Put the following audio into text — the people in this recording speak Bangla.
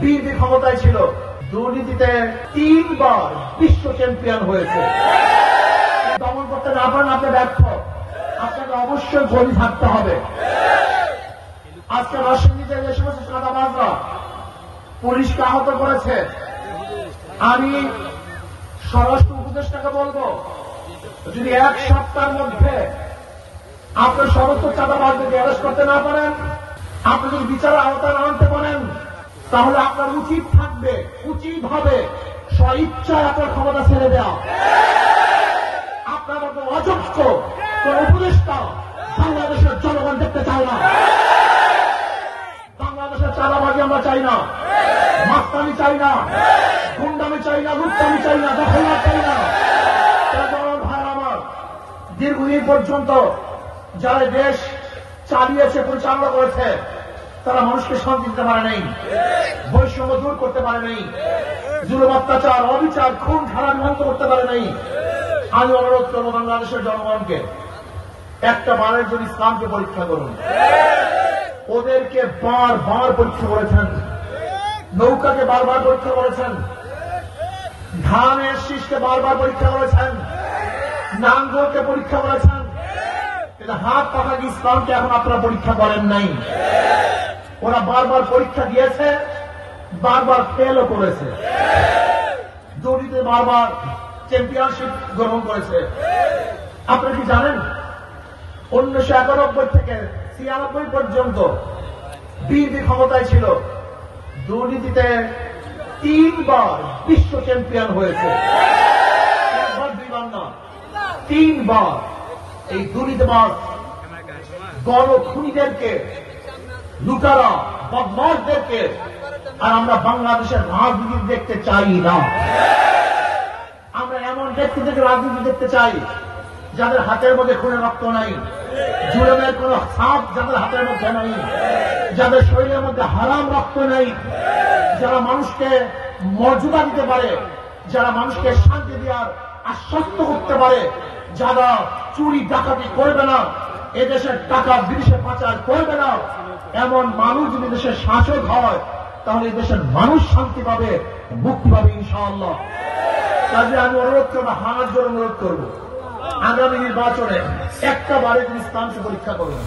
বিএনপি ক্ষমতায় ছিল, দুর্নীতিতে 3 বার বিশ্ব চ্যাম্পিয়ন হয়েছে। দমন করতে না পারেন আপনি ব্যর্থ, আপনাকে অবশ্যই গদি থাকতে হবে। আজকে রাজনীতিতে যে সমস্ত চাঁদাবাজরা পুলিশকে আহত করেছে, আমি স্বরাষ্ট্র উপদেষ্টাকে বলবো, যদি 1 সপ্তাহের মধ্যে আপনার সমস্ত চাঁদাবাজদেরকে অ্যারেস্ট করতে না পারেন, আপনি যদি বিচারের আওতায় না আনতে পারেন, তাহলে আপনার উচিত থাকবে, উচিত হবে স্বইচ্ছায় আপনার ক্ষমতা ছেড়ে দেওয়া। আপনার মতো অযোগ্য কোন উপদেষ্টা বাংলাদেশের জনগণ দেখতে চায় না। বাংলাদেশের চাঁদাবাজি আমরা চাই না, মাস্তানি চাই না, গুন্ডামি চাই না, লুট্টামি চাই না, দখলদার চাই না। ভাই আমার, দীর্ঘদিন পর্যন্ত যারা দেশ চালিয়েছে, পরিচালনা করেছে, তারা মানুষকে শান্তি দিতে পারে নাই, বৈষম্য দূর করতে পারে নাই, জুলুম, অত্যাচার, অবিচার, খুন খারাপ বন্ধ করতে পারে নাই। আমি অনুরোধ করবো বাংলাদেশের জনগণকে, একটা বারের জন্য ইসলামকে পরীক্ষা করুন। ওদেরকে বারবার পরীক্ষা করেছেন, নৌকাকে বারবার পরীক্ষা করেছেন, ধানের শীষকে বারবার পরীক্ষা করেছেন, নাঙ্গলকে পরীক্ষা করেছেন, কিন্তু হাত পাখা ইসলামকে এখন আপনারা পরীক্ষা করেন নাই। ওরা বারবার পরীক্ষা দিয়েছে, বারবার ফেলও করেছে, দুর্নীতিতে বারবার চ্যাম্পিয়নশিপ গ্রহণ করেছে। আপনারা কি জানেন 1991 থেকে 96 পর্যন্ত বিএনপি ক্ষমতায় ছিল, দুর্নীতিতে 3 বার বিশ্ব চ্যাম্পিয়ন হয়েছে। 1 বার 2 বার না, 3 বার। এই দুর্নীতিবাজ গণখুনিদেরকে, লুটারা, বদমাশদেরকে আর আমরা বাংলাদেশের রাজনীতি দেখতে চাই না। আমরা এমন ব্যক্তিদেরকে রাজনীতি দেখতে চাই যাদের হাতের মধ্যে খুনের রক্ত নাই, জুলুমের কোন ছাপ যাদের হাতের মধ্যে নাই, যাদের শরীরের মধ্যে হারাম রক্ত নাই, যারা মানুষকে মর্যাদা দিতে পারে, যারা মানুষকে শান্তি দেওয়ার আশ্বস্ত করতে পারে, যারা চুরি ডাকাতি করবে না, এদেশের টাকা বিদেশে পাচার করবে না, এমন মানুষ যদি দেশের শাসক হয়, তাহলে দেশের মানুষ শান্তি পাবে, মুক্তি পাবে ইনশাআল্লাহ। কাজে আমি অনুরোধ করবো, হাত জোড়ে অনুরোধ করবো, আগামী নির্বাচনে একটা বারে ইসলামকে পরীক্ষা করবেন।